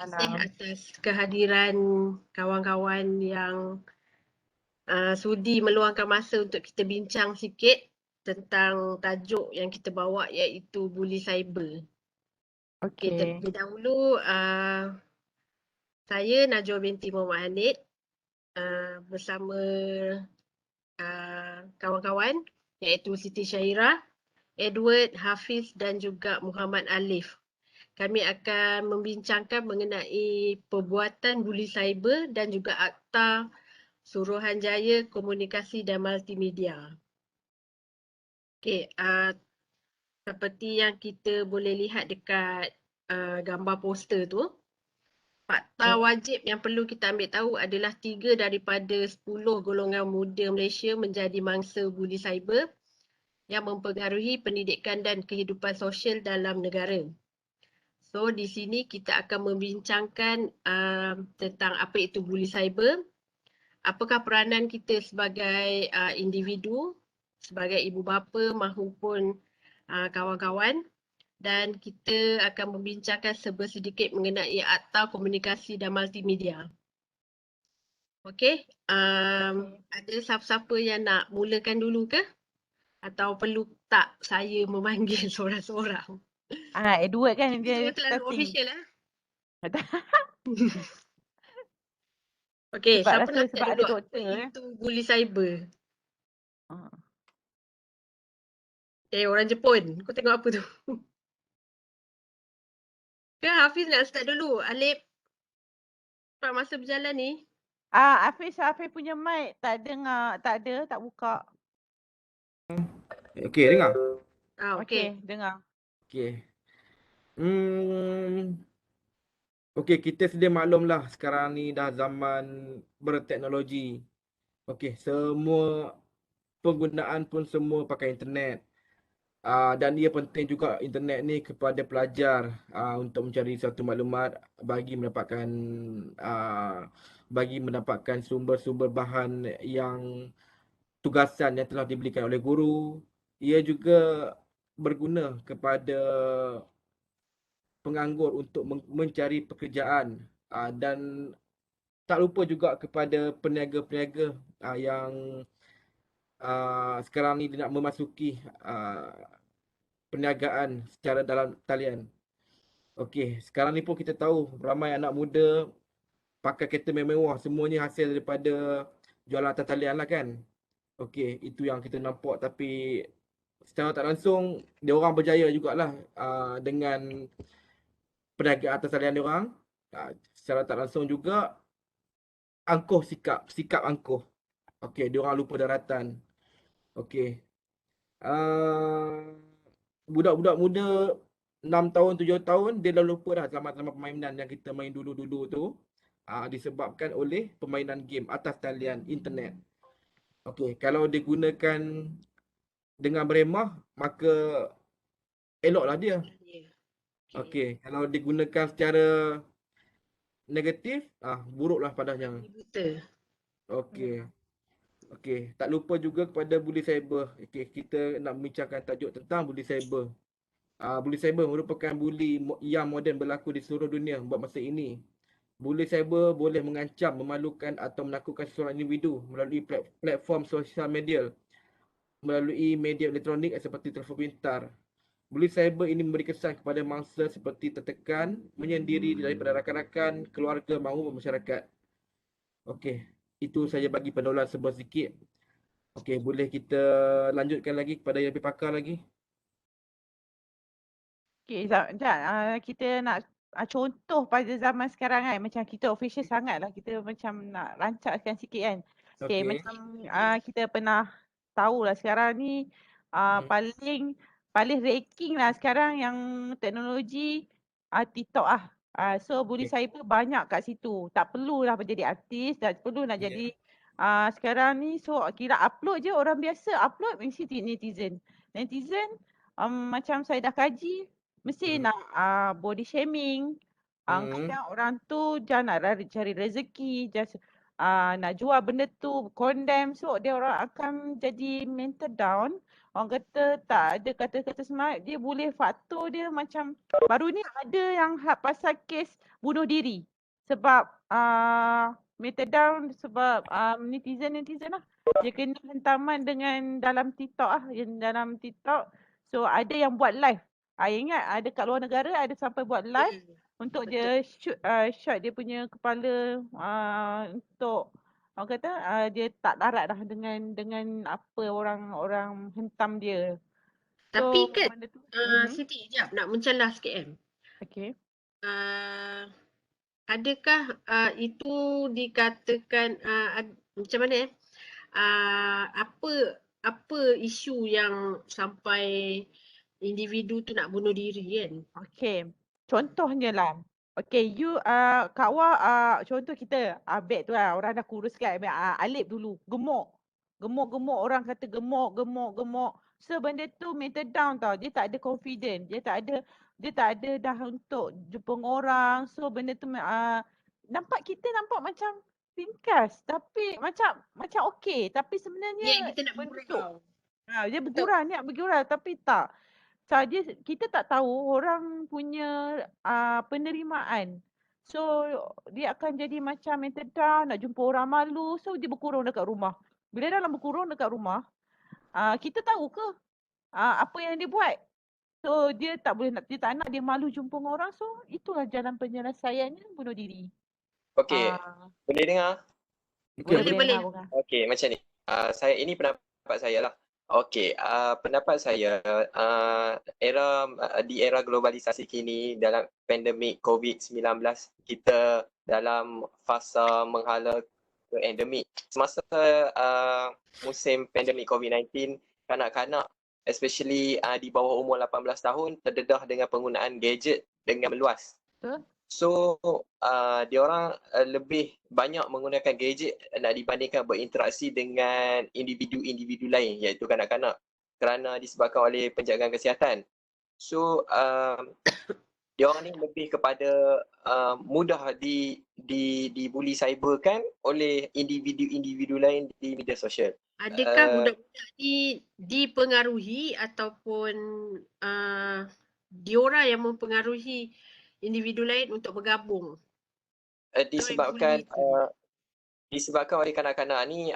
kasih Salam. atas kehadiran kawan-kawan yang sudi meluangkan masa untuk kita bincang sikit tentang tajuk yang kita bawa iaitu buli cyber. Okay, Okey. terlebih dahulu saya Najwa binti Muhammad Hanid bersama kawan-kawan iaitu Siti Syairah, Edward, Hafiz dan juga Muhammad Alif. Kami akan membincangkan mengenai perbuatan buli cyber dan juga Akta Suruhanjaya Komunikasi dan Multimedia. Okey, seperti yang kita boleh lihat dekat gambar poster tu, fakta wajib yang perlu kita ambil tahu adalah 3 daripada 10 golongan muda Malaysia menjadi mangsa buli cyber yang mempengaruhi pendidikan dan kehidupan sosial dalam negara. So, di sini kita akan membincangkan tentang apa itu buli cyber, apakah peranan kita sebagai individu, sebagai ibu bapa maupun kawan-kawan, dan kita akan membincangkan sedikit mengenai Akta Komunikasi dan Multimedia. Okey, ada siapa-siapa yang nak mulakan dulu ke? Atau perlu tak saya memanggil seorang-seorang? Edward kan Kita dia jangan terlalu starting. official lah. Okey, Sebab siapa rasa nak start sebab ada dulu? Apa doktor itu buli cyber? Ah. Orang Jepun. Kau tengok apa tu? Ke Hafiz nak start dulu? Alip, cepat masa berjalan ni. Hafiz punya mic tak dengar, tak ada, tak buka. Okey, dengar? Okey. Okey, dengar. Okey. Okey, kita sedia maklumlah sekarang ni dah zaman berteknologi. Okey, semua penggunaan pun semua pakai internet. Dan ia penting juga internet ni kepada pelajar untuk mencari satu maklumat bagi mendapatkan sumber-sumber bahan yang tugasan yang telah diberikan oleh guru. Ia juga berguna kepada penganggur untuk mencari pekerjaan dan tak lupa juga kepada peniaga-peniaga yang sekarang ni nak memasuki perniagaan secara dalam talian. Okey, sekarang ni pun kita tahu ramai anak muda pakai kereta mewah, semuanya hasil daripada jualan atas talian lah kan. Okey, itu yang kita nampak, tapi secara tak langsung dia orang berjaya jugalah dengan perniagaan atas talian dia orang. Secara tak langsung juga angkuh sikap angkuh. Okey, dia orang lupa daratan. Okey. Budak-budak muda 6 tahun, 7 tahun dia dah lupa dah zaman-zaman permainan yang kita main dulu-dulu tu. Disebabkan oleh permainan game atas talian internet. Okey, kalau digunakan dengan berhemah maka eloklah dia. Okey, kalau digunakan secara negatif, buruklah padanya. Buta. Okey. Okey, tak lupa juga kepada buli cyber. Okey, kita nak membincangkan tajuk tentang buli cyber. Buli cyber merupakan buli yang moden berlaku di seluruh dunia buat masa ini. Buli cyber boleh mengancam, memalukan atau menakutkan seseorang individu melalui platform sosial media, melalui media elektronik seperti telefon pintar. Buli cyber ini memberi kesan kepada mangsa seperti tertekan, menyendiri daripada rakan-rakan, keluarga maupun masyarakat. Okey, itu saja bagi pendahuluan sebuah sikit. Okey, boleh kita lanjutkan lagi kepada yang lebih pakar lagi? Okey, sekejap. Kita nak contoh pada zaman sekarang kan. Macam kita official sangat lah. Kita macam nak rancakkan sikit kan. Okey, Okey. macam kita pernah tahulah sekarang ni paling ranking lah sekarang yang teknologi TikTok lah. So buli cyber banyak kat situ. Tak perlulah menjadi artis, tak perlu nak jadi sekarang ni. So kira upload je, orang biasa upload mesti netizen. Netizen macam saya dah kaji, mesti nak body shaming. Kadang orang tu jangan nak cari rezeki, just nak jual benda tu, condemn. So dia orang akan jadi mental down. orang kata tak ada kata-kata semangat, dia boleh faktor dia macam baru ni ada yang pasal kes bunuh diri sebab meltdown sebab netizen lah. Dia kena hentaman dengan dalam TikTok dalam TikTok. So ada yang buat live. Ingat ada kat luar negara ada sampai buat live untuk dia shot dia punya kepala untuk orang kata dia tak larat dah dengan apa orang hentam dia. Tapi So kan, benda tu. Siti, sekejap nak mencelah sikit. Okay. Adakah itu dikatakan macam mana apa isu yang sampai individu tu nak bunuh diri kan? Okay. Contohnya lah. Okay, you Kak Wah, contoh kita beg tu lah, orang dah kuruskan Alip dulu, gemuk. Gemuk-gemuk, orang kata gemuk. So benda tu mental down tau, dia tak ada confident, dia tak ada dah untuk jumpa orang. So benda tu kita nampak macam ringkas, tapi macam okey, tapi sebenarnya Kita nak bentuk. bergurau. Dia niat bergurau tapi tak. Saja kita tak tahu orang punya penerimaan. So dia akan jadi macam mental down, nak jumpa orang malu. So dia berkurung dekat rumah. Bila dalam berkurung dekat rumah, kita tahu ke apa yang dia buat? So dia tak nak, dia malu jumpa orang. So itulah jalan penyelesaiannya, bunuh diri. Okey, boleh dengar? Boleh Boleh. dengar. Okey, macam ni. Saya ini pendapat saya lah. Okey, pendapat saya di era globalisasi kini dalam pandemik COVID-19 kita dalam fasa menghala ke endemik. Semasa musim pandemik COVID-19, kanak-kanak especially di bawah umur 18 tahun terdedah dengan penggunaan gadget dengan meluas. Betul. So, diorang lebih banyak menggunakan gadget nak dibandingkan berinteraksi dengan individu-individu lain iaitu kanak-kanak kerana disebabkan oleh penjagaan kesihatan. So, diorang ni lebih kepada mudah dibuli cyber kan oleh individu-individu lain di media sosial. Adakah budak-budak ni dipengaruhi ataupun diorang yang mempengaruhi individu lain untuk bergabung? Disebabkan oleh kanak-kanak ni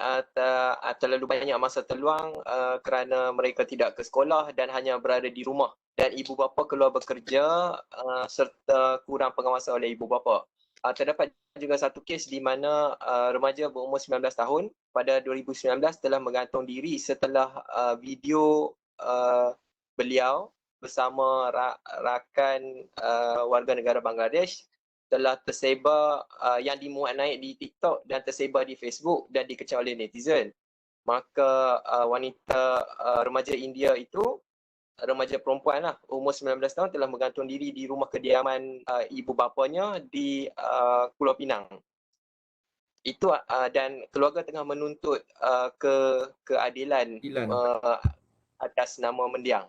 terlalu banyak masa terluang kerana mereka tidak ke sekolah dan hanya berada di rumah dan ibu bapa keluar bekerja serta kurang pengawasan oleh ibu bapa. Terdapat juga satu kes di mana remaja berumur 19 tahun pada 2019 telah menggantung diri setelah video beliau bersama rakan warga negara Bangladesh telah tersebar yang dimuat naik di TikTok dan tersebar di Facebook dan dikecam oleh netizen. Maka wanita remaja India itu, remaja perempuan lah, umur 19 tahun telah menggantung diri di rumah kediaman ibu bapanya di Pulau Pinang. Itu dan keluarga tengah menuntut keadilan atas nama mendiang.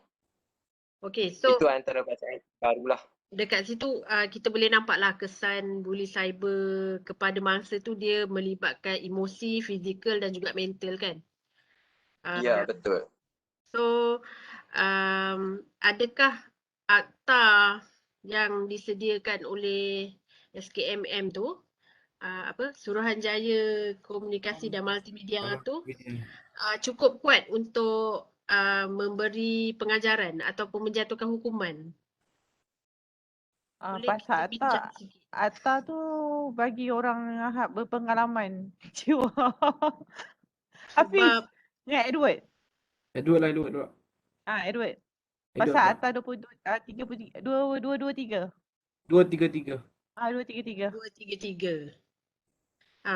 Okay, so itu antara bacaan barulah. Dekat situ kita boleh nampaklah kesan buli cyber kepada mangsa tu dia melibatkan emosi, fizikal dan juga mental kan. Ya, betul. So adakah akta yang disediakan oleh SKMM tu Suruhanjaya Komunikasi dan Multimedia tu cukup kuat untuk memberi pengajaran ataupun menjatuhkan hukuman? Pasal Atta tu bagi orang berpengalaman. Hafiz. Ya, Edward. Edward. Edward. Pasal Atta 233. 233. 233.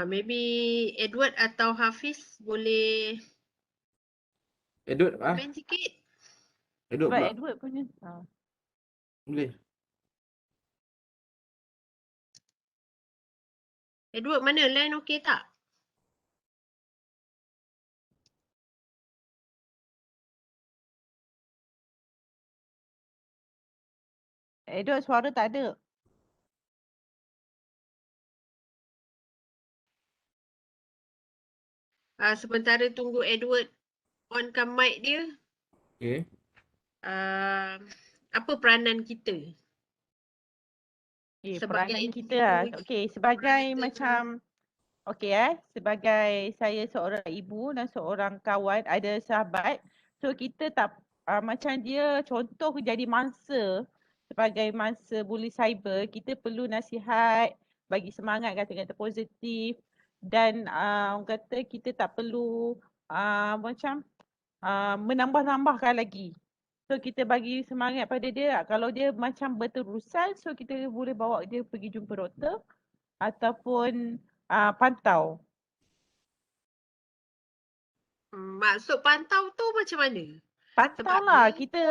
Maybe Edward atau Hafiz boleh Edward sikit. Edward punya. Boleh. Edward mana? Line okey tak? Edward suara tak ada. Sementara tunggu Edward onkan mic dia. Okey. Apa peranan kita sebagai Peranan kita individu lah. ni? Okey, sebagai Peranan kita macam sebagai saya seorang ibu dan seorang kawan, ada sahabat. So kita tak macam dia contoh jadi mangsa, sebagai mangsa bully cyber, kita perlu nasihat, bagi semangat, kata-kata positif, dan orang kata kita tak perlu macam menambah-nambahkan lagi. So kita bagi semangat pada dia. Kalau dia macam berterusan, so kita boleh bawa dia pergi jumpa doktor ataupun pantau. Maksud pantau tu macam mana? Pantau Sebab lah, dia kita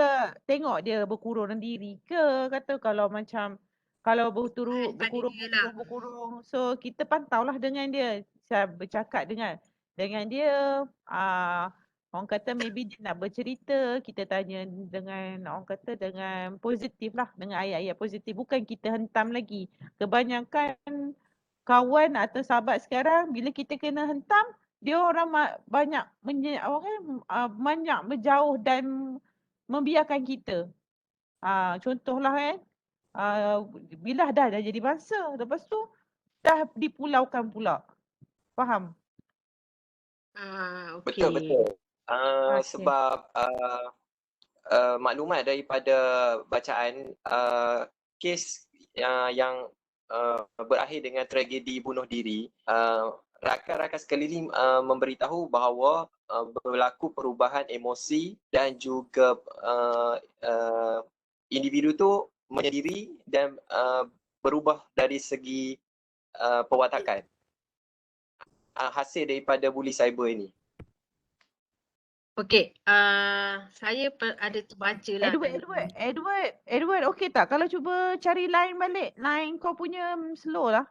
tengok dia berkurung diri ke, kata kalau macam kalau pada dia lah. berkurung. So kita pantau lah dengan dia. Saya bercakap dengan dia, orang kata maybe dia nak bercerita, kita tanya dengan orang kata dengan positif lah, dengan ayat-ayat positif. Bukan kita hentam lagi. Kebanyakan kawan atau sahabat sekarang bila kita kena hentam, dia orang banyak banyak menjauh dan membiarkan kita. Contohlah bila dah jadi bangsa, lepas tu dah dipulaukan pula. Faham? Betul, Okey. betul. Okey. Sebab maklumat daripada bacaan kes yang berakhir dengan tragedi bunuh diri, rakan-rakan sekeliling memberitahu bahawa berlaku perubahan emosi dan juga individu tu menyendiri dan berubah dari segi perwatakan hasil daripada bully cyber ini. Okey, saya ada terbaca lah. Edward, okey tak kalau cuba cari line balik? Line kau punya slow lah.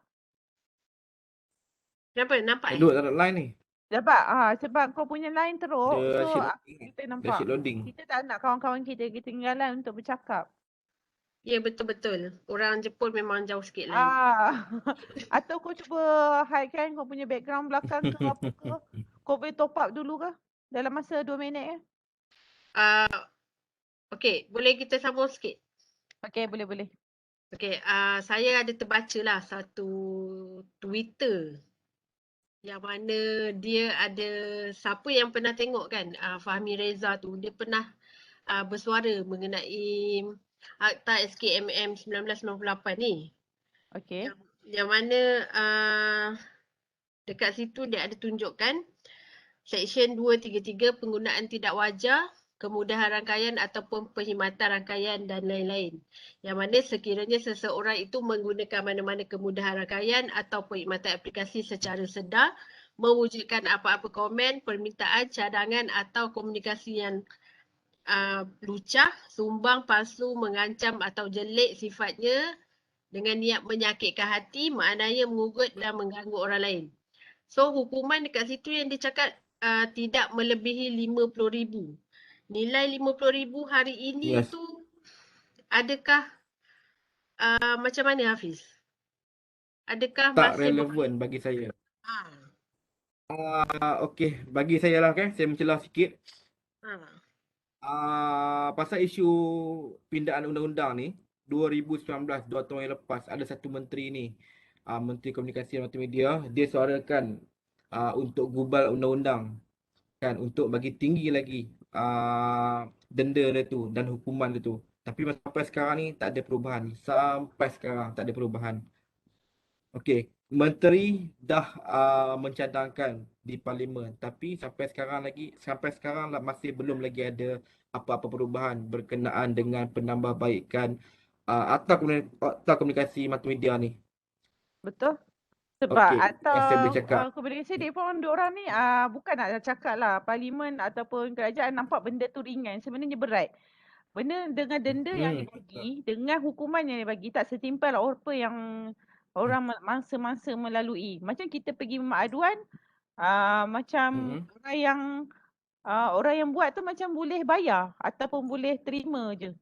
Kenapa? Nampak Edward tak ada line ni. Dapat? Sebab kau punya line teruk. Dia So asyik loading. kita Dia nampak. asyik loading. Kita tak nak kawan-kawan kita ketinggalan untuk bercakap. Ya, betul-betul. Orang Jepun memang jauh sikit lain. Atau kau cuba hidekan kau punya background belakang ke apa ke. Kau boleh top up dulu ke? Dalam masa 2 minit ke? Okey, boleh kita sambung sikit? Okey, boleh. Okey, saya ada terbaca lah satu Twitter yang mana dia ada, siapa yang pernah tengok kan, Fahmi Reza tu, dia pernah bersuara mengenai Akta SKMM 1998 ni. Okey. Yang mana dekat situ dia ada tunjukkan Seksyen 233 penggunaan tidak wajar, kemudahan rangkaian ataupun perkhidmatan rangkaian dan lain-lain. Yang mana sekiranya seseorang itu menggunakan mana-mana kemudahan rangkaian atau perkhidmatan aplikasi secara sedar, mewujudkan apa-apa komen, permintaan, cadangan atau komunikasi yang lucah, sumbang, palsu, mengancam atau jelek sifatnya dengan niat menyakitkan hati, maknanya mengugut dan mengganggu orang lain. So hukuman dekat situ yang dia cakap tidak melebihi 50,000. Nilai 50,000 hari ini tu adakah macam mana Hafiz? Adakah Tak masih relevan bagi saya. Ah. Okey, bagi saya lah kan, saya mencelah sikit. Pasal isu pindaan undang-undang ni 2019, 2 tahun yang lepas, ada satu menteri ni, Menteri Komunikasi dan Multimedia, dia suarakan untuk gubal undang-undang kan, untuk bagi tinggi lagi denda dia tu dan hukuman dia tu. Tapi sampai sekarang ni tak ada perubahan. Sampai sekarang tak ada perubahan. Okey, menteri dah mencadangkan di parlimen, tapi sampai sekarang masih belum lagi ada apa-apa perubahan berkenaan dengan penambahbaikan Akta Komunikasi Multimedia ni. Betul. Sebab Okey, yang saya boleh cakap. komunikasi dia pun diorang ni bukan nak cakap lah parlimen ataupun kerajaan nampak benda tu ringan, sebenarnya berat. Benda dengan denda yang dibagi, dengan hukuman yang dibagi tak setimpal apa yang orang mangsa-mangsa melalui. Macam kita pergi aduan, macam orang yang buat tu macam boleh bayar ataupun boleh terima je.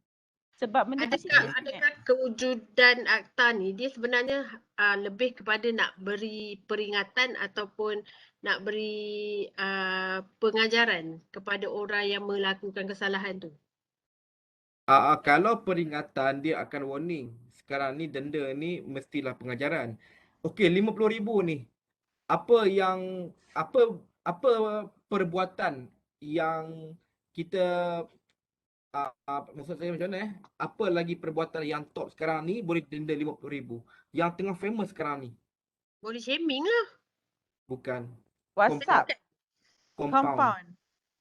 Sebab benda tu sikit sangat. Adakah kewujudan akta ni dia sebenarnya lebih kepada nak beri peringatan ataupun nak beri pengajaran kepada orang yang melakukan kesalahan tu? Kalau peringatan dia akan warning. Sekarang ni denda ni mestilah pengajaran. Okey, 50,000 ni. Apa perbuatan yang kita maksud saya macam mana Apa lagi perbuatan yang top sekarang ni boleh denda 50,000? Yang tengah famous sekarang ni. Body shaming lah. Bukan. WhatsApp, Compound. compound.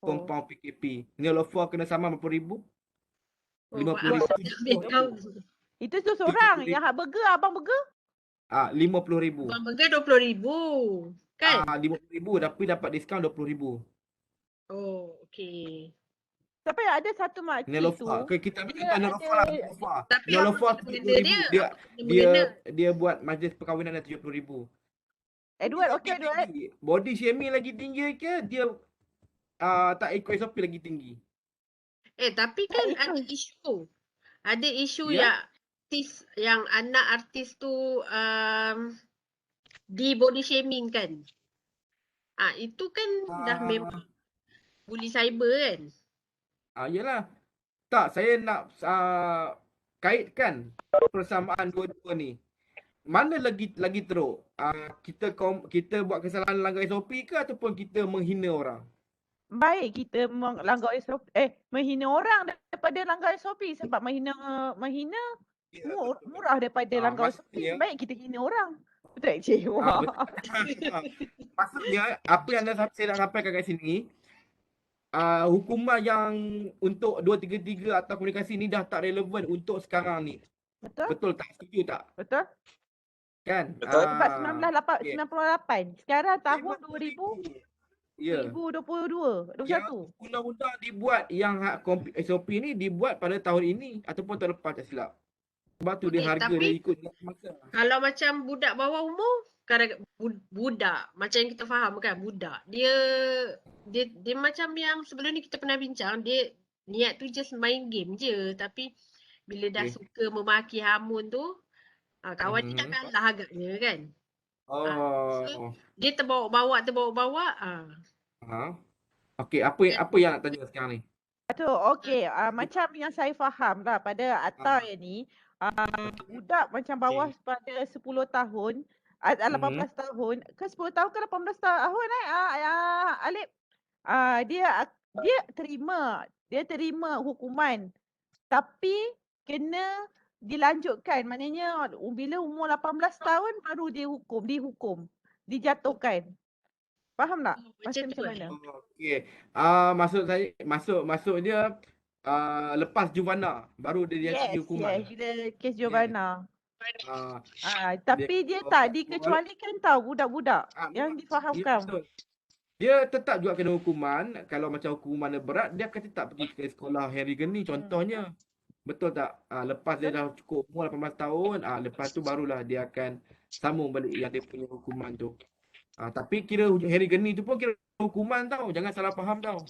Compound PKP. Nelofa kena saman berapa ribu? Oh, 50,000. tahu. Itu tu seorang. 70,000. Yang hak burger, abang burger. 50,000. Bang Burger 20,000 kan? 50,000 tapi dapat diskaun 20,000. Oh, okey. Tapi ada satu makcik tu. Nelofa. Kita ambil dia contoh Nelofa lah. ada- Nelofa. Tapi Nelofa apa kena benda 70,000. dia? Apa kena mengena? Dia buat majlis perkahwinan 70,000. Edward, okey Edward. Body shaming lagi tinggi ke dia tak ikut SOP lagi tinggi? Tapi kan Tak ada isu. Ada isu Ya. yang anak artis tu di body shaming kan. Itu kan dah memang bully cyber kan. Yalah. Tak, saya nak kaitkan persamaan dua-dua ni. Mana lagi teruk? Kita buat kesalahan langgar SOP ke ataupun kita menghina orang? Baik kita melanggar SOP, menghina orang daripada langgar SOP. Sebab menghina murah daripada langgar SOP. maksudnya- Baik kita hina orang. Betul tak, Cik? Wah. Maksudnya apa yang saya nak sampaikan kat sini, hukuman yang untuk 233 atau komunikasi ni dah tak relevan untuk sekarang ni. Betul? Betul tak? Setuju tak? Betul? Kan? Betul. Sebab okey. 98. Sekarang tahun 50,000. Ya. 2022, 21. Yang undang-undang dibuat yang SOP ni dibuat pada tahun ini ataupun tahun lepas tak silap. Sebab tu dia Okey, harga tapi- dia ikut masa. Kalau macam budak bawah umur, budak macam yang kita faham kan, budak. Dia macam yang sebelum ni kita pernah bincang, dia niat tu just main game je, tapi bila dah Okey. suka memaki hamun tu, kawan dia dah kalah agaknya kan. Dia terbawa-bawa. Okey, apa yang nak tanya sekarang ni? Betul. Okey, macam yang saya faham lah pada Atta yang ni, budak macam bawah pada 10 tahun, 18 tahun, ke 10 tahun ke 18 tahun Alip? Dia terima hukuman. Tapi kena dilanjutkan. Maknanya bila umur 18 tahun baru dihukum, dijatuhkan. Faham tak? Macam tu, mana? Okey. Maksud dia lepas Juvana baru dia jadi hukuman. Yes, bila kes Giovanna. Tapi dia dia- tak dikecualikan tau budak-budak yang difahamkan. Ya, betul. Dia tetap juga kena hukuman. Kalau macam hukuman dia berat, dia akan tetap pergi ke sekolah Harry Geni contohnya. Betul tak? Lepas dia dah cukup umur 18 tahun, lepas tu barulah dia akan sambung balik yang dia punya hukuman tu. Tapi kira Harry Geni tu pun kira hukuman tau. Jangan salah faham tau.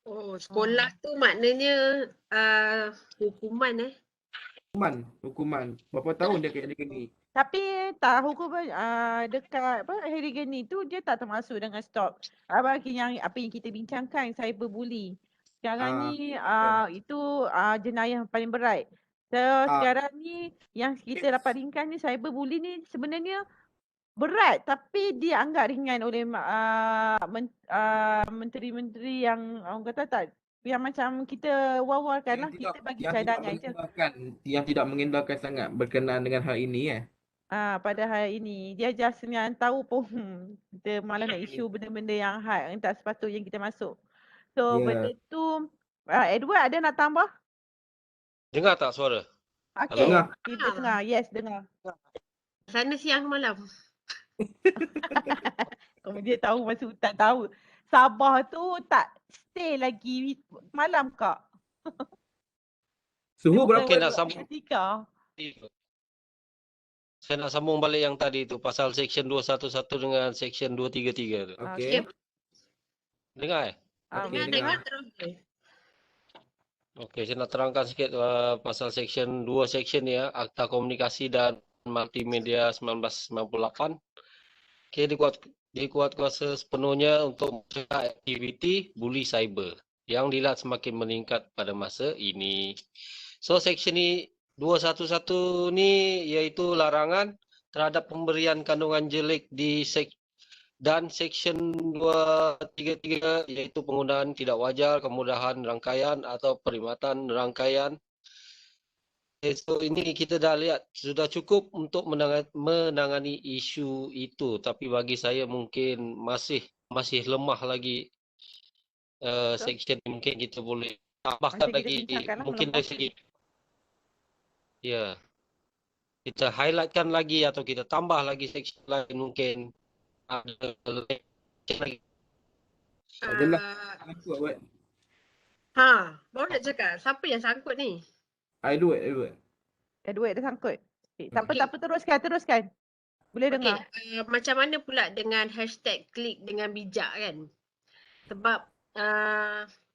Oh, sekolah tu maknanya hukuman Hukuman. Berapa tahun dia ke Harry Geni? Tapi tak hukuman dekat Harry Geni tu dia tak termasuk dengan stop. Apa yang kita bincangkan, cyberbully. Sekarang ni itu jenayah paling berat. Sekarang ni yang kita dapat ringkas ni cyberbully ni sebenarnya berat tapi dianggap ringan oleh menteri-menteri yang orang kata tak, yang macam kita war-warkan lah, kita bagi cadangan je. Yang tidak mengindahkan sangat berkenaan dengan hal ini Pada hari ini dia just yang tahu pun kita malah nak isu benda-benda yang hard yang tak sepatutnya kita masuk. So benda tu Edward ada nak tambah? Dengar tak suara? Okay, Dengar. kita dengar. Yes, dengar. Sana siang malam. Kalau dia tahu masa hutan tahu. Sabah tu tak stay lagi malam kak. Suhu berapa? Okey, nak sambung. Ketika. Saya nak sambung balik yang tadi tu pasal section 211 dengan section 233 tu. Okey. Dengar Okey, Dengar dengar. terus. Okey, saya nak terangkan sikit pasal section 2 section ni ya, Akta Komunikasi dan Multimedia 1998. Okey, dikuat kuasa sepenuhnya untuk mencegah aktiviti buli cyber yang dilihat semakin meningkat pada masa ini. So section ni 211 ni iaitu larangan terhadap pemberian kandungan jelik di dan section 233 iaitu penggunaan tidak wajar, kemudahan rangkaian atau perkhidmatan rangkaian. So ini kita dah lihat sudah cukup untuk menangani isu itu, tapi bagi saya mungkin masih lemah lagi section ni. Mungkin kita boleh tambahkan Nanti kita lagi, bincangkan lah mungkin belum dari pasti. segi ya kita highlightkan lagi atau kita tambah lagi section lain mungkin ada lagi. Adalah Ah, sangkut buat. baru nak cakap. Siapa yang sangkut ni? Edward. Edward dah sangkut. Tak Okey. apa, teruskan. Boleh Okey, dengar. macam mana pula dengan hashtag klik dengan bijak kan? Sebab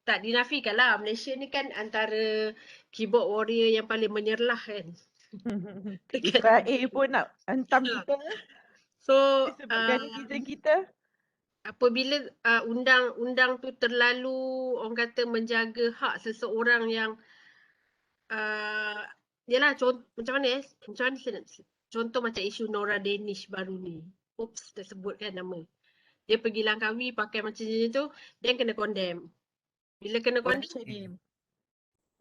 tak dinafikan lah, Malaysia ni kan antara keyboard warrior yang paling menyerlah kan. Israel pun nak hentam kita So, disebabkan netizen kita. apabila undang-undang tu terlalu orang kata menjaga hak seseorang yang yalah macam mana saya nak contoh macam isu Nora Danish baru ni. Oops, dah sebut kan nama. Dia pergi Langkawi pakai macam tu, dia kena condemn. Bila kena condemn,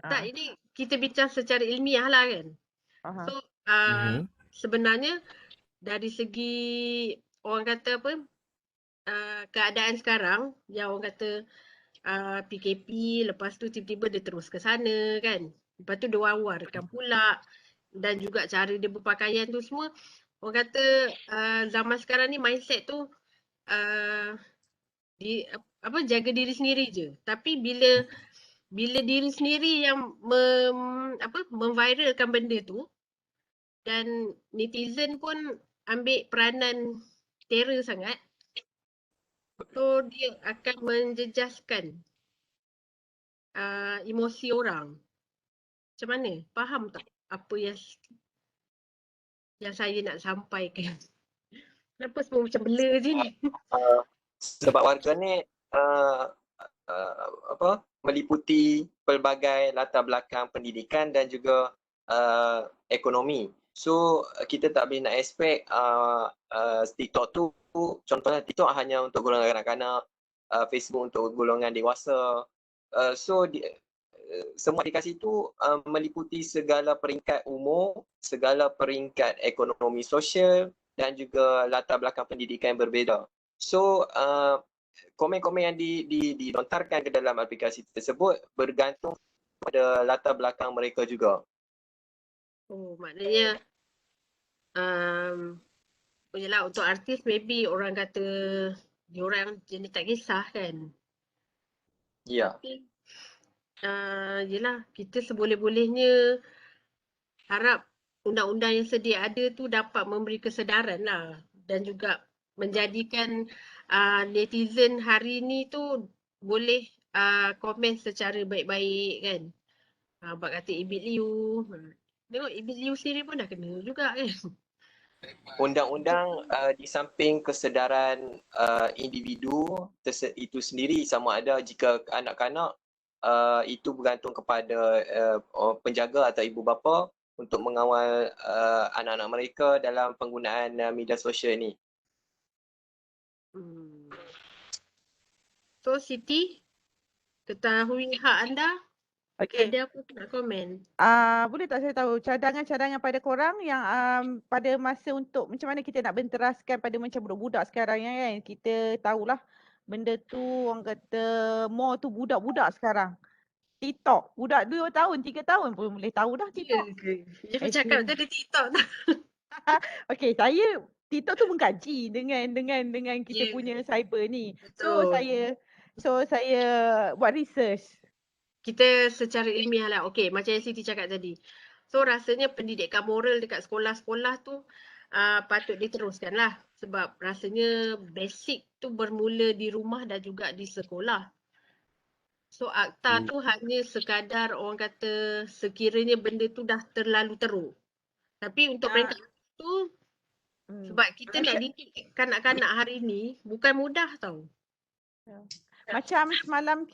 tak, ini kita bincang secara ilmiah lah kan. So, sebenarnya dari segi orang kata apa, keadaan sekarang yang orang kata PKP, lepas tu tiba-tiba dia terus ke sana kan. Lepas tu dia wawarkan pula dan juga cara dia berpakaian tu semua. Orang kata zaman sekarang ni mindset tu jaga diri sendiri je. Tapi bila diri sendiri yang memviralkan benda tu dan netizen pun ambil peranan terror sangat, so dia akan menjejaskan emosi orang. Macam mana? Faham tak apa yang saya nak sampaikan? Kenapa semua macam blur je ni? Sebab warga ni meliputi pelbagai latar belakang pendidikan dan juga ekonomi. So kita tak boleh nak expect TikTok tu, contohnya TikTok hanya untuk golongan kanak-kanak, Facebook untuk golongan dewasa. Semua aplikasi tu meliputi segala peringkat umur, segala peringkat ekonomi sosial dan juga latar belakang pendidikan yang berbeza. So komen-komen yang dilontarkan ke dalam aplikasi tersebut bergantung pada latar belakang mereka juga. Oh, maknanya yalah, untuk artis maybe orang kata diorang jenis tak kisah kan. Ya. Tapi yelah, kita seboleh-bolehnya harap undang-undang yang sedia ada tu dapat memberi kesedaran lah dan juga menjadikan netizen hari ni tu boleh komen secara baik-baik kan. Abang kata Ibit Liu. Tengok Ibit Liu sendiri pun dah kena juga kan. Undang-undang di samping kesedaran individu itu sendiri, sama ada jika anak-kanak itu bergantung kepada penjaga atau ibu bapa untuk mengawal anak-anak mereka dalam penggunaan media sosial ini. So Siti, ketahui hak anda? Okey. Ada apa nak komen? Boleh tak saya tahu cadangan-cadangan pada korang yang pada masa untuk macam mana kita nak benteraskan pada macam budak-budak sekarang ya kan. Kita tahulah benda tu orang kata more tu budak-budak sekarang. TikTok, budak 2 tahun, 3 tahun pun boleh tahu dah TikTok. Dia bercakap tadi TikTok tu. Okey, saya TikTok tu mengkaji dengan kita punya cyber ni. So saya buat research. Kita secara ilmiah lah. Okey, macam yang Siti cakap tadi. So rasanya pendidikan moral dekat sekolah-sekolah tu patut diteruskan lah. Sebab rasanya basic tu bermula di rumah dan juga di sekolah. So akta tu hanya sekadar orang kata sekiranya benda tu dah terlalu teruk. Tapi untuk peringkat tu sebab kita nak didik kanak-kanak hari ni bukan mudah tau. Macam semalam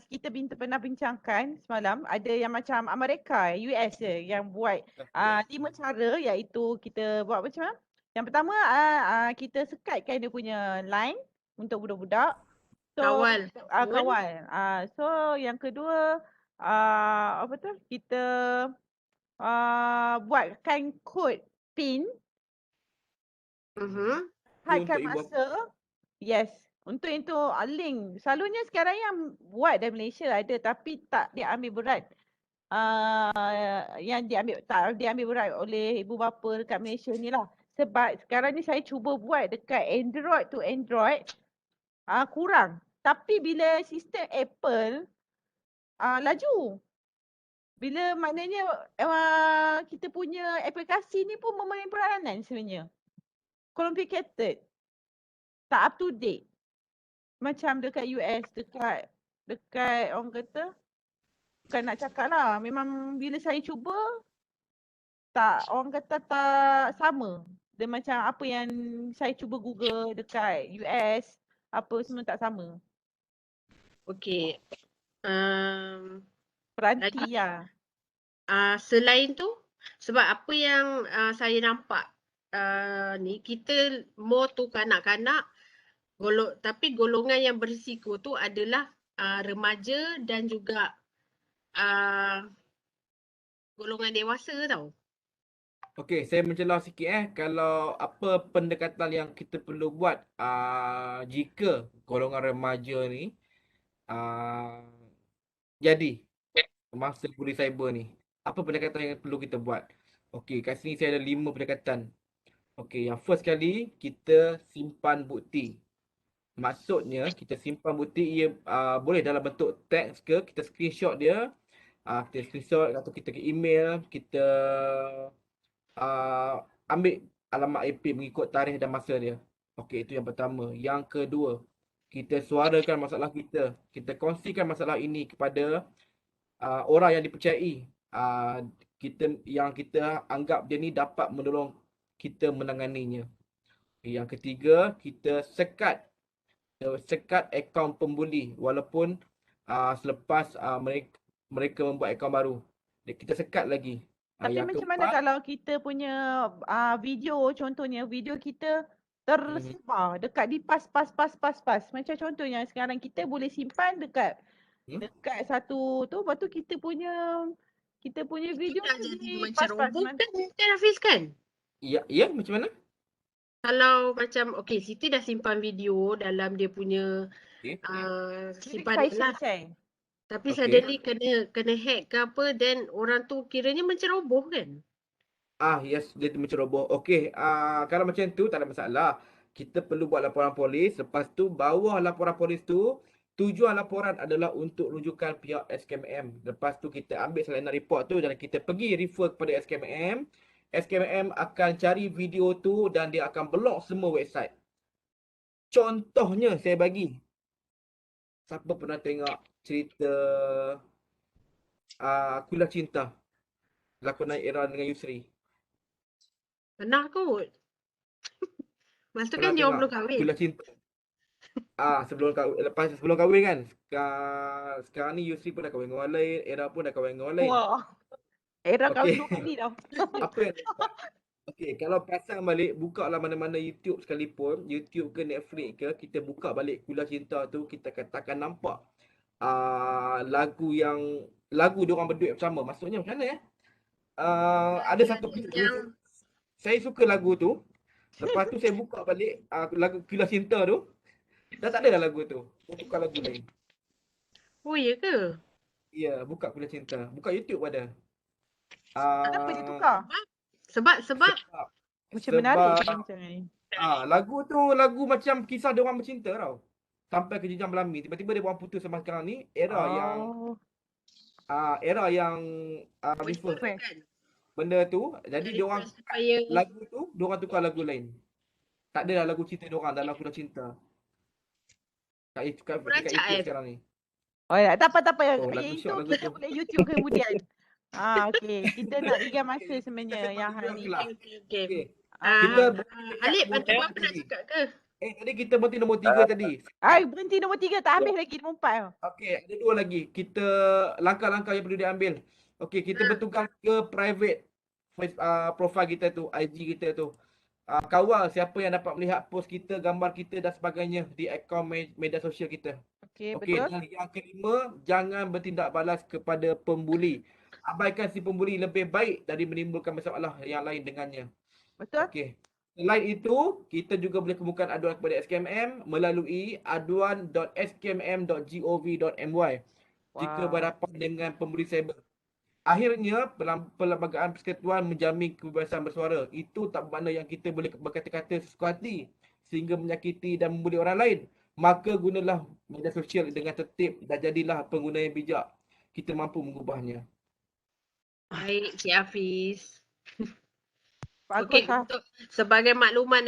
kita pernah bincangkan semalam, ada yang macam Amerika, US yang buat 5 cara, iaitu kita buat macam mana? Yang pertama kita sekatkan dia punya line untuk budak-budak. So, Kawal. kawal. So yang kedua apa tu? Kita buatkan kod PIN, hadkan Untuk ibu masa. Yes. Untuk itu link. Selalunya sekarang yang buat dari Malaysia ada, tapi tak diambil berat. Yang diambil berat oleh ibu bapa dekat Malaysia ni lah. Sebab sekarang ni saya cuba buat dekat Android to Android, kurang. Tapi bila sistem Apple, laju. Bila maknanya kita punya aplikasi ni pun memenuhi peranan sebenarnya. Complicated. Tak up to date. Macam dekat US, dekat orang kata, bukan nak cakap lah, memang bila saya cuba, orang kata tak sama. Dia macam apa yang saya cuba Google dekat US, apa semua tak sama. Okey. Peranti lah. Selain tu, sebab apa yang saya nampak ni, kita more tu kanak-kanak, tapi golongan yang berisiko tu adalah remaja dan juga golongan dewasa tau. Okey, saya mencelah sikit kalau apa pendekatan yang kita perlu buat jika golongan remaja ni jadi masa bully cyber ni. Apa pendekatan yang perlu kita buat? Okey, kat sini saya ada 5 pendekatan. Okey, yang first kali kita simpan bukti. Maksudnya kita simpan bukti ia boleh dalam bentuk teks ke, kita screenshot dia, kita screenshot atau kita ke email, kita ambil alamat IP mengikut tarikh dan masa dia. Okey, itu yang pertama. Yang kedua, kita suarakan masalah kita. Kita kongsikan masalah ini kepada orang yang dipercayai. Yang kita anggap dia ni dapat menolong kita menanganinya. Yang ketiga, kita sekat akaun pembuli walaupun selepas mereka membuat akaun baru. Kita sekat lagi. Tapi Yang macam mana keempat, kalau kita punya video, contohnya video kita tersebar dekat di pas. Macam contohnya sekarang kita boleh simpan dekat satu tu, lepas tu kita punya video Dah tu jadi di macam pas. robot kan Hafiz kan? ya macam mana? Kalau macam, okey, Siti dah simpan video dalam dia punya simpanan lah. Tapi suddenly kena hack ke apa, then orang tu kiranya menceroboh kan? Yes, dia menceroboh. Okey, kalau macam tu tak ada masalah. Kita perlu buat laporan polis. Lepas tu bawah laporan polis tu, tujuan laporan adalah untuk rujukan pihak SKMM. Lepas tu kita ambil salinan report tu dan kita pergi refer kepada SKMM. SKMM akan cari video tu dan dia akan block semua website. Contohnya saya bagi. Siapa pernah tengok cerita Kuliah Cinta? Lakonan Era dengan Yusri. Pernah kot. Masa tu Pernah kan dia orang tengok belum kahwin. Kuliah Cinta. Sebelum kahwin kan. Sekarang ni Yusri pun dah kahwin dengan orang lain, Era pun dah kahwin dengan orang lain. Wah. Era kahwin Okey. 2 kali tau. Apa yang dia buat? Okey, kalau pasang balik, buka lah mana-mana YouTube sekalipun, YouTube ke Netflix ke, kita buka balik Kuliah Cinta tu, kita takkan nampak lagu dia orang berduet bersama. Maksudnya macam mana ada satu yang saya suka lagu tu. Lepas tu saya buka balik lagu Kuliah Cinta tu. Dah tak ada dah lagu tu. Saya tukar lagu lain. Oh ya ke? Ya, buka Kuliah Cinta. Buka YouTube ada. Kenapa dia tukar? Sebab Macam menarik macam ni. Lagu tu lagu macam kisah dia orang bercinta tau. Sampai ke jenjang berlambing. Tiba-tiba dia orang putus sama sekarang ni. Era yang refer benda tu. Jadi dia orang lagu tu, dia orang tukar lagu lain. Tak ada lagu cinta dia orang dalam Kuliah Cinta. Kat YouTube sekarang ni. Oh ya, tak apa. Oh, Yang lagu itu syok lagu kita tu. boleh YouTube kemudian. Okey. Kita nak rigan masa sebenarnya yang hari ni. Kelas. Okey. Okey. Ah, Kita Alip, ada nombor apa nak tadi. cakap ke? Tadi kita berhenti nombor 3 tadi. berhenti nombor 3 tak habis lagi nombor 4 tu. Okey, ada 2 lagi. Kita langkah-langkah yang perlu diambil. Okey, kita bertugas ke private profile kita tu, IG kita tu. Kawal siapa yang dapat melihat post kita, gambar kita dan sebagainya di akaun media sosial kita. Okey, Okey, betul. dan yang kelima, jangan bertindak balas kepada pembuli. Abaikan si pembuli lebih baik dari menimbulkan masalah yang lain dengannya. Betul? Okey. Selain itu, kita juga boleh kemukakan aduan kepada SKMM melalui aduan.skmm.gov.my jika Wow. berhadapan dengan pembuli cyber. Akhirnya, Perlembagaan Persekutuan menjamin kebebasan bersuara. Itu tak bermakna yang kita boleh berkata-kata sesuka hati sehingga menyakiti dan membuli orang lain. Maka gunalah media sosial dengan tertib dan jadilah pengguna yang bijak. Kita mampu mengubahnya. Baik, Cik Hafiz. Bagus Okey, lah. untuk sebagai makluman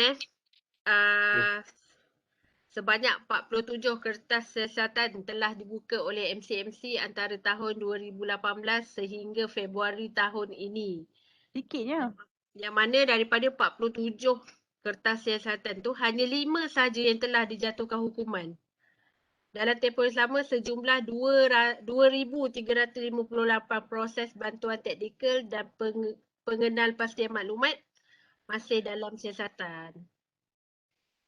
sebanyak 47 kertas siasatan telah dibuka oleh MCMC antara tahun 2018 sehingga Februari tahun ini. Sikitnya. Yang mana daripada 47 kertas siasatan tu hanya 5 saja yang telah dijatuhkan hukuman. Dalam tempoh yang sama sejumlah 2,358 proses bantuan teknikal dan pengenalpastian maklumat masih dalam siasatan.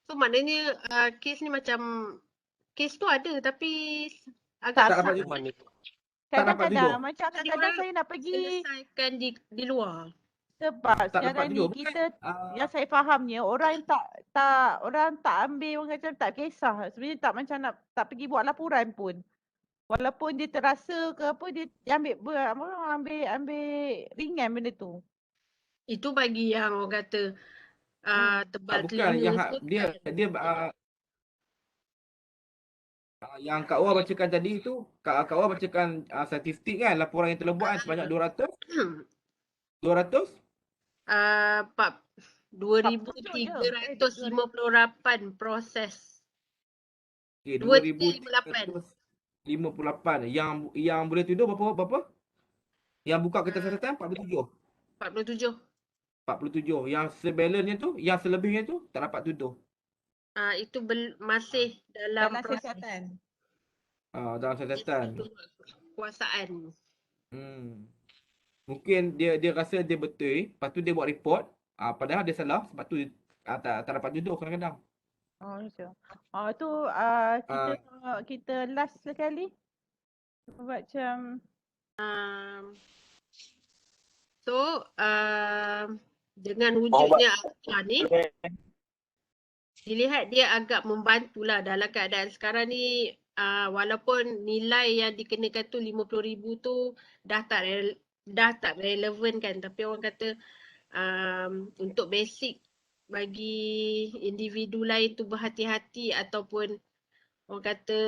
So maknanya kes ni macam kes tu ada tapi agak Tak dapat susah juga. Mana? Tak dapat Kadang-kadang tujuh. macam kadang-kadang saya nak pergi selesaikan di luar. sebab Tak dapat sekarang ni tujuh. kita Ah, yang saya fahamnya orang yang orang tak ambil orang kata tak kisah. Sebenarnya tak macam nak tak pergi buat laporan pun. Walaupun dia terasa ke apa dia ambil ringan benda tu. Itu bagi yang orang kata tebal bukan telinga yang semua dia kan. dia yang Kak Wah bacakan tadi tu, Kak Wah bacakan statistik kan, laporan yang telah buat kan, sebanyak 200 2,358 proses. okey 2,358. 2358. Yang boleh tuduh berapa? Yang buka kertas siasatan 47. 47. 47. Yang sebalance tu, yang selebihnya tu tak dapat tuduh. Itu masih dalam Dalam proses siasatan. Dalam siasatan. kuasaan. Mungkin dia rasa dia betul, lepas tu dia buat report, padahal dia salah sebab tu tak dapat tuduh kadang-kadang. Oh, macam. Tu kita last sekali. Macam dengan wujudnya akta ni dilihat dia agak membantulah dalam keadaan sekarang ni, walaupun nilai yang dikenakan tu 50,000 tu dah tak relevan kan, tapi orang kata untuk basic bagi individu lain tu berhati-hati ataupun orang kata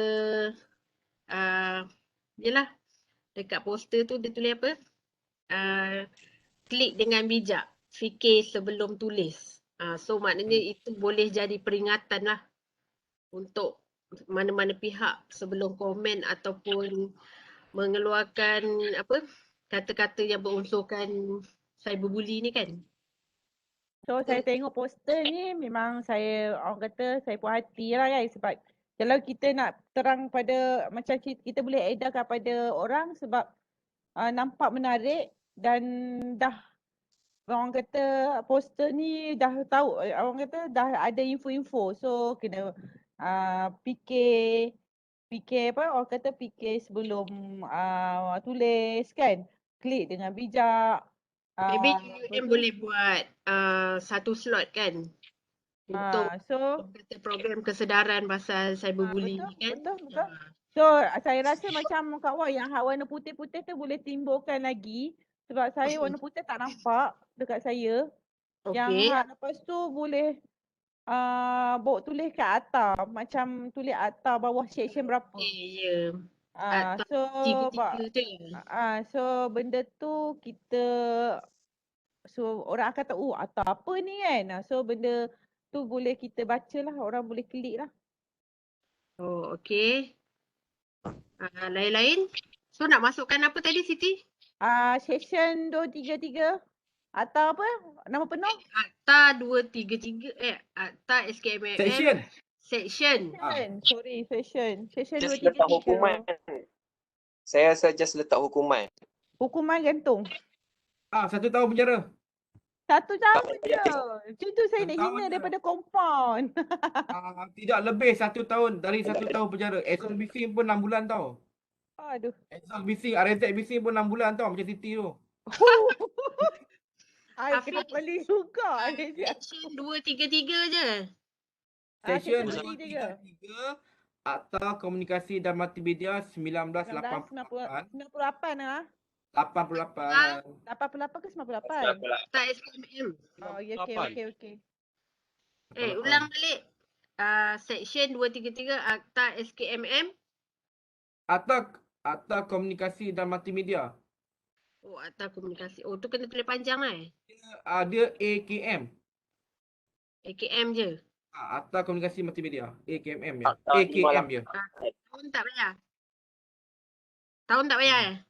yelah dekat poster tu dia tulis apa? Klik dengan bijak, fikir sebelum tulis. So maknanya itu boleh jadi peringatan lah untuk mana-mana pihak sebelum komen ataupun mengeluarkan apa kata-kata yang berunsurkan cyberbully ni kan. so saya tengok poster ni memang saya orang kata saya puas hati lah guys sebab kalau kita nak terang pada macam kita boleh edarkan pada orang sebab nampak menarik dan dah orang kata poster ni dah tahu orang kata dah ada info-info so kena fikir apa orang kata fikir sebelum tulis kan klik dengan bijak. Maybe UUM boleh buat satu slot kan untuk so kata program kesedaran pasal cyberbullying kan. betul. So saya rasa macam Kak Wah yang warna putih-putih tu boleh timbulkan lagi sebab saya warna putih tak nampak dekat saya. Yang lepas tu boleh bawa tulis kat atas macam tulis atas bawah section berapa. Ya. So benda tu kita orang akan tahu atas apa ni kan. So benda tu boleh kita baca lah, orang boleh klik lah. Oh, okey. Lain-lain. So nak masukkan apa tadi Siti? Session 233 atau apa? Nama penuh? Akta 233 Akta SKMM Section. Section. Sorry, session. Session Just letak 233. hukuman. Saya suggest letak hukuman. Hukuman gantung. 1 tahun penjara. 1 tahun Tak je. Macam tu saya 1 nak tahun hina je. daripada compound. Tidak lebih 1 tahun, dari 1 tahun penjara. Exhaust bising pun 6 bulan tau. Aduh. Exhaust bising, RZ bising pun 6 bulan tau macam Siti tu. I Hafiz. kena beli juga. Section 233 je. Session Session 233 Akta Komunikasi dan Multimedia 1988. 98 ah. 88. 88 ke 98? Akta SKMM. Oh, ya, okey. Ulang balik. Section 233 Akta SKMM. Akta Komunikasi dan Multimedia. Oh, Akta Komunikasi. Oh, tu kena tulis panjang Dia AKM. AKM je. Akta Komunikasi Multimedia. AKMM ya. Akta AKM ya. Tahun tak bayar. Tahun tak bayar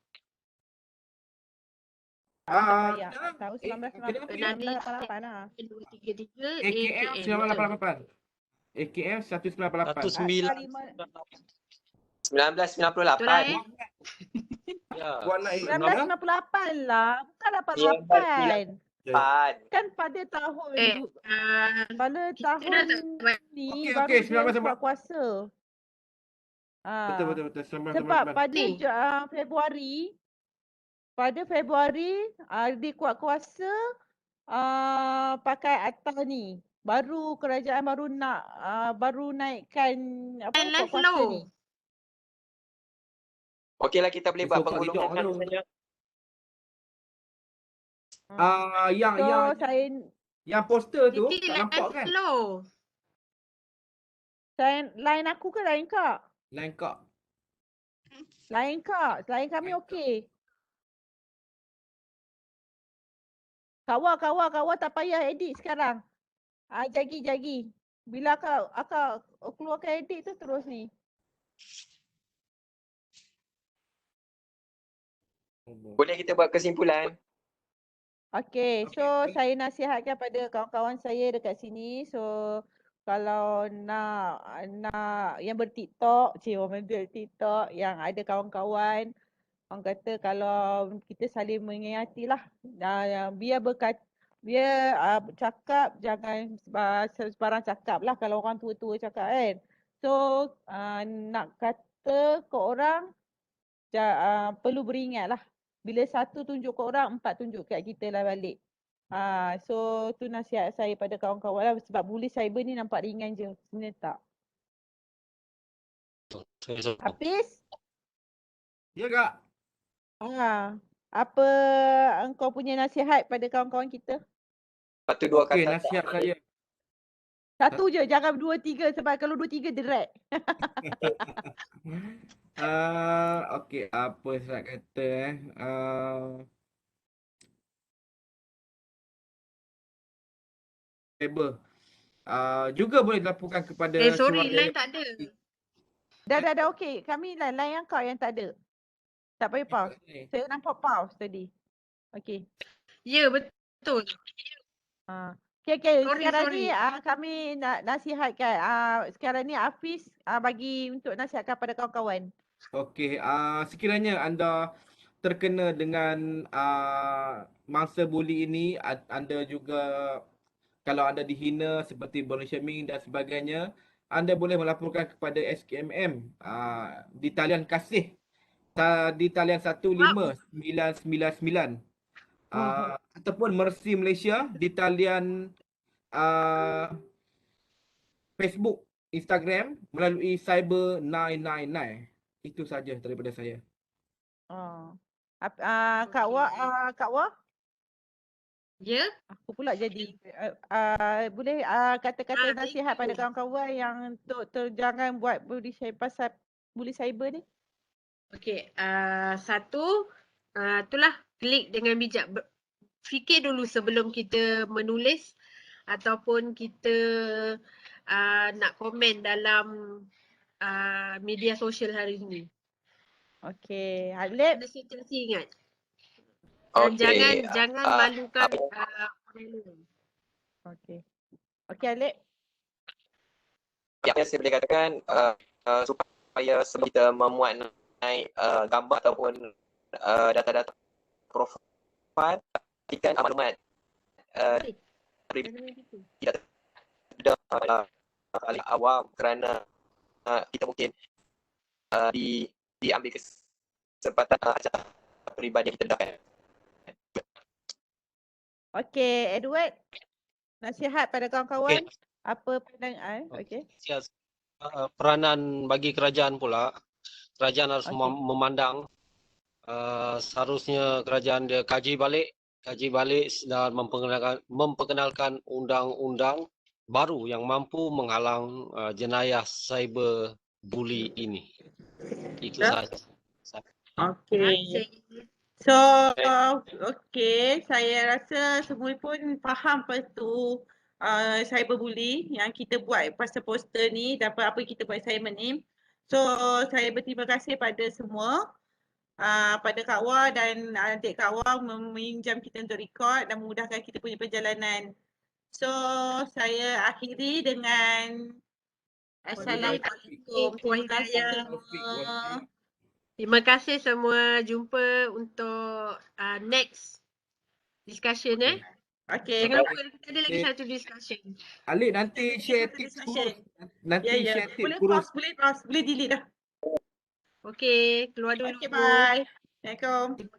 Tahun 1988 lah. 233 AKM 1988. AKM 1988. 1998. Ya. Buat nak 1998 lah. Bukan 88. Kan pada tahun pada tahun dah tak bayar. ni Okey, baru okey, dia 1998. buat kuasa. Betul. Sebab 1998. pada Ni. Februari dia kuat kuasa pakai akta ni. Baru kerajaan baru naikkan kuat Live kuasa low. ni. Okeylah, kita boleh buat Esok tak penggulungan tidur tu. saja. Yang poster tu Siti tak nampak kan? live low. Lain aku ke lain kak? Lain kak. Lain kak. Lain kami okey. Kawal tak payah edit sekarang. Jagi. Bila akak keluarkan edit tu terus ni. Boleh kita buat kesimpulan? Okay, so saya nasihatkan pada kawan-kawan saya dekat sini. So kalau nak yang berTikTok, orang berTikTok yang ada kawan-kawan, orang kata kalau kita saling mengingati lah. Biar cakap, jangan sebarang cakap lah kalau orang tua-tua cakap kan. So nak kata ke orang, perlu beringat lah. Bila satu tunjuk ke orang, 4 tunjuk kat kita lah balik. So tu nasihat saya pada kawan-kawan lah. Sebab bully cyber ni nampak ringan je. Sebenarnya tak. Hafiz? Ya kak. Apa engkau punya nasihat pada kawan-kawan kita? Satu dua Okey, kata. nasihat saya. Satu je, jangan 2, 3 sebab kalau 2, 3 direct. Okey, apa saya kata cyber. Juga boleh dilaporkan kepada Sorry, Suruhanjaya. line tak ada. Dah okey. Kami lain yang kau yang tak ada. Tak payah pause. Saya nampak pause tadi. Okey. Ya, betul. Okay. Sorry. Sekarang ni kami nak nasihatkan. Sekarang ni Hafiz bagi untuk nasihatkan pada kawan-kawan. Okey, sekiranya anda terkena dengan mangsa buli ini, anda juga kalau anda dihina seperti body shaming dan sebagainya, anda boleh melaporkan kepada SKMM di talian kasih di talian 15999 ataupun Mercy Malaysia di talian Facebook, Instagram melalui Cyber 999. Itu saja daripada saya. Kak Wah? Ya? Aku pula jadi boleh kata-kata nasihat pada kawan-kawan yang jangan buat bully pasal bully cyber ni. Okey, satu, itulah klik dengan bijak. Fikir dulu sebelum kita menulis ataupun kita nak komen dalam media sosial hari ini. Okey. Alip. Ada situasi ingat. Dan Okey. jangan malukan apa orang lain. Okey. Okey Alip. yang saya boleh katakan supaya sebelum kita memuat naik gambar ataupun data-data profil, pastikan maklumat tidak ada paling awam kerana kita mungkin diambil kesempatan acara peribadi kita dapat. Okey, Edward. Nasihat pada kawan-kawan. Apa pandangan? Okey. Peranan bagi kerajaan pula, kerajaan harus Okey. memandang seharusnya kerajaan dia kaji balik dan memperkenalkan undang-undang baru yang mampu menghalang jenayah cyber bully ini. Itu Ya. saja. Okey. So, okey, saya rasa semua pun faham tu cyberbully yang kita buat pasal poster ni dan apa kita buat assignment ni. So, saya berterima kasih pada semua, pada Kak Wah dan adik Kak Wah meminjam kita untuk record dan memudahkan kita punya perjalanan. So, saya akhiri dengan Assalamualaikum. Terima kasih semua. Terima kasih semua. Jumpa untuk next discussion Okey. Jangan lupa kita ada lagi satu discussion. Alip nanti share tips kurus. Nanti share tips kurus. Boleh delete dah. Okey, keluar dulu. Okay, bye. Assalamualaikum.